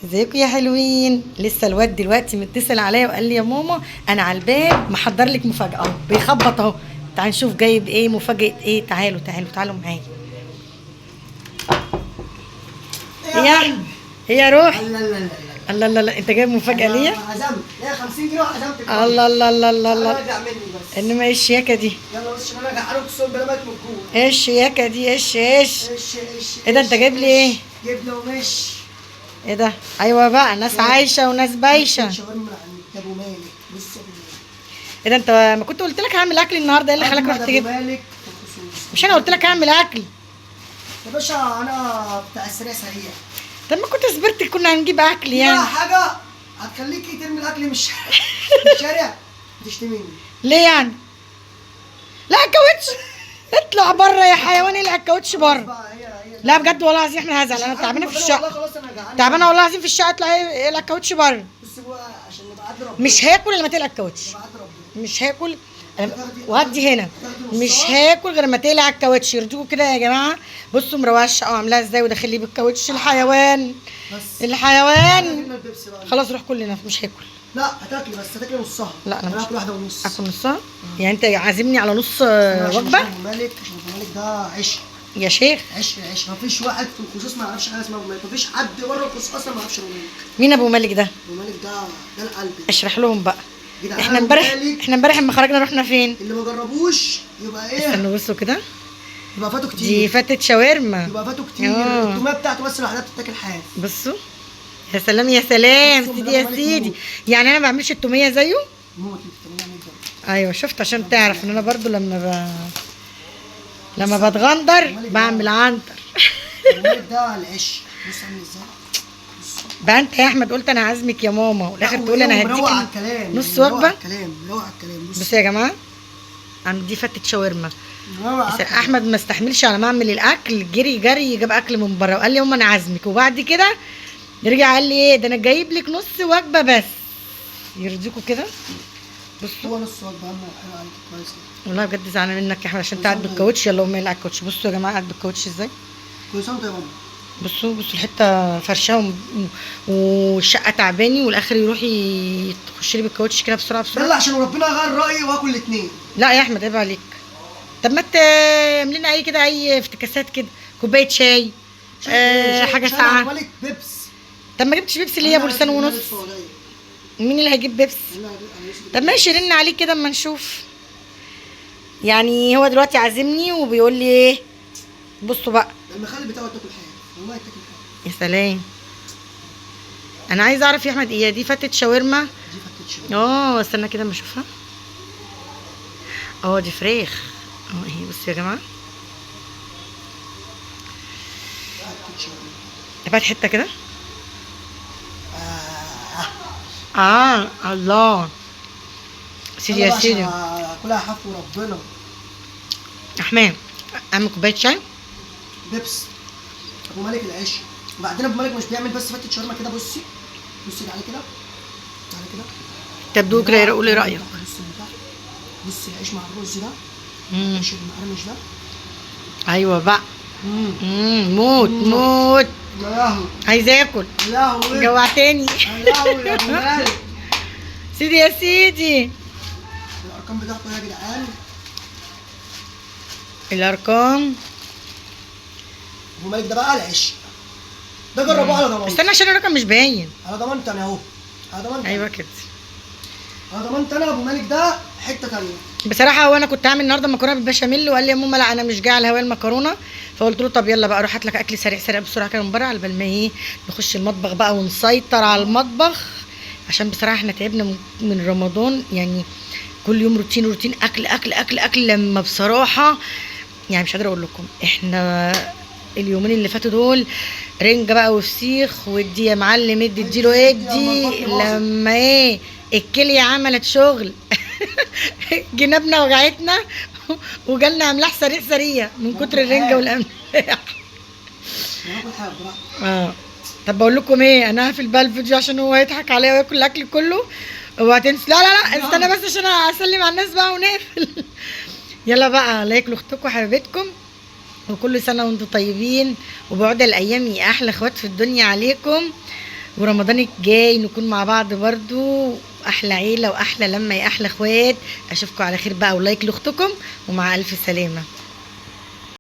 ازيكم يا حلوين؟ لسه الواد دلوقتي متصل عليا وقال لي يا ماما انا على الباب محضر لك مفاجاه اهو، بيخبط اهو. تعالوا نشوف جايب ايه، مفاجاه ايه. تعالوا تعالوا تعالوا معايا. يا هي قلبي. هي روح. لا لا لا لا. الله الله الله، انت جايب مفاجاه ليا؟ انا عزمت ليا 50 جنيه وعزمتك. الله الله الله الله الله. راجع مني بس. انما ايه الشياكه دي؟ يلا بس عشان انا جعان اقسم بالله ميت من الجوع. ايه الشياكه دي؟ ايش ايش؟ ايش ايه ده، انت جايب لي ايه؟ جبنه ومش ايه ده؟ ايوه بقى، ناس عايشه وناس بايشه. شاورما عند ابو مالك. بص يا ابو مالك. ايه ده، انت ما كنت قلت لك هعمل اكل النهارده؟ ايه اللي خلاك أحمد رحت ابو تجيب؟ مالك بالخصوص. مش انا قلت لك هعمل اكل؟ يا باشا انا بتاع السريع سريع. طب ما كنت صبرت كنا هنجيب اكل يا يعني. حاجه هتخليكي ترمي الاكل من الشارع. من الشارع تشتميني. ليه يعني؟ لا الكاوتش اطلع بره يا حيوان، العب الكاوتش بره. بقى هي لا بجد والله العظيم احنا هزعل، انا تعبانه في الشقه. تعبانه والله العظيم في الشقه، اطلع العب الكاوتش بره. بص بقى عشان نبقى عدل ربنا. مش هاكل لما تقلع الكاوتش، نبقى عدل ربنا. مش هاكل. وهدي هنا مش هاكل غير لما تقلع الكاوتش. يرجوكوا كده يا جماعه. بصوا مروعه الشقه وعاملاها ازاي وداخل لي بالكاوتش الحيوان. بس الحيوان. هنا البيبسي بقى. خلاص روح كلنا، مش هاكل. لا هتاكلي بس هتاكلي نصها. لا انا انا مش هاكل واحده ونص. اكل نصها. يعني انت عازمني على نص عشان وجبه ابو مالك، عشان ابو مالك ده عشق. يا شيخ؟ عشق مفيش واحد في الخصوص ما يعرفش حاجه اسمها ابو مالك. مفيش حد بره الخصوص اصلا ما يعرفش ابو مالك. مين ابو مالك ده؟ ابو مالك ده القلب. اشرح لهم بقى. جدعان احنا أبو امبارح مالك احنا امبارح لما خرجنا رحنا فين؟ اللي ما جربوش يبقى ايه؟ استنوا بصوا كده، يبقى فاتوا دي كتير. فتة شاورما. يبقى فاتوا كتير. آه. التوميه بتاعته بس لوحدها بتتاكل حاف. بصوا يا سلام يا سلام، بصوا سيدي أبو يا مالك سيدي. موت. يعني انا ما بعملش التوميه زيه. موت التوميه 100 درجه. ايوه شفت، عشان تعرف ان انا برضو لما بتغندر بعمل عنتر. ابو مالك ده العشق. بص عامل ازاي؟ بقى انت يا احمد قلت انا عازمك يا ماما والاخر تقول انا مروق على هديك الكلام. نص مروق على وجبه. الكلام. مروق على الكلام. بصوا يا جماعه، دي فتة شاورما. مروق على بس الكلام. احمد ما استحملش على ما اعمل الاكل، جري جري جاب اكل من بره وقال لي يوم انا عازمك. وبعد كده رجع قال لي ايه ده، انا جايب لك نص وجبه بس. يرضيكوا كده؟ بصوا هو نص وجبه اهم حاجه عليك كويس كده. والله بجد زعلانه منك يا احمد عشان انت قاعد بالكاوتش. يلا قوم العب الكاوتش. بصوا يا جماعه قاعد بالكاوتش ازاي. كل سنه وانت يا ماما. بصوا بصوا الحته فرشاه والشقه تعباني، والاخر يروح يخش لي بالكاوتش كده بسرعه بسرعه. يلا عشان ربنا غير رايي واكل الاثنين. لا يا احمد عيب عليك. طب ما تعمل لنا اي كده، اي افتكاسات كده، كوبايه شاي، حاجه ساقعه. مالك بيبس. طب ما جبتش بيبسي ليه يا ابو لسان ونص؟ مين اللي هيجيب بيبس؟ طب ماشي رن عليه كده اما نشوف. يعني هو دلوقتي عازمني وبيقول لي ايه؟ بصوا بقى. المخلل بتاعه تاكل حاجه والله تاكل حاجه. يا سلام. انا عايزه اعرف يا احمد ايه دي، فتة شاورما؟ دي فتت شويه. استنى كده اما اشوفها. دي فراخ. اهي بصوا يا جماعه، فتت شويه. ابعت حته كده. آه. الله. سيدي يا سيدي. كلها حف وربنا. احمد اعمل كوبايه شاي. بيبس. ابو مالك العيش. وبعدين ابو مالك مش بيعمل بس فتت شاورما كده. بصي بصي تعالي كده. تعالي كده. طب دوق كده قول لي رايك. بصي من تحت. بصي العيش مع الرز ده. مم. العيش المقرمش ده. ايوه بقى. موت موت. يا لهوي. عايزه اكل. يا لهوي. جوعتني. يا لهوي يا ابو مالك. سيدي يا سيدي. الارقام بتاعته يا جدعان. الارقام. ابو مالك ده بقى العيش. ده جربوه على ضمانتي. استنى عشان الرقم مش باين. على ضمانتي انا اهو. على ضمانتي. ايوه كده. على ضمانتي انا. ابو مالك ده حته ثانيه. بصراحه هو انا كنت هعمل النهارده مكرونه بالبشاميل وقال لي يا ماما لا انا مش جايه على هوايه المكرونه. فقلت له طب يلا بقى روح هات لك اكل سريع سريع بسرعه كده من بره على بال ما ايه نخش المطبخ بقى ونسيطر على المطبخ. عشان بصراحه احنا تعبنا من رمضان يعني. كل يوم روتين روتين، اكل اكل اكل اكل. لما بصراحه يعني مش قادره اقول لكم، احنا اليومين اللي فاتوا دول رنجه بقى وفسيخ. ودي يا معلم اديله ادي لما ايه الكليه عملت شغل. جنابنا وجعتنا وجالنا املاح سريع سريع من كتر الرنجه والاملاح. ناكل حاجه براحتك. طب بقول لكم ايه، انا هقفل بقى الفيديو عشان هو هيضحك عليا وياكل الاكل كله. اوعى تنسوا. لا لا لا استنى بس عشان اسلم على الناس بقى ونقفل. يلا بقى لايك لاختكم وحبيبتكم، وكل سنه وانتم طيبين، وبعد الايام يا احلى اخوات في الدنيا عليكم. ورمضان الجاي نكون مع بعض برضو، احلى عيله واحلى لما يا احلى اخوات. اشوفكم على خير بقى، ولايك لاختكم، ومع الف سلامه.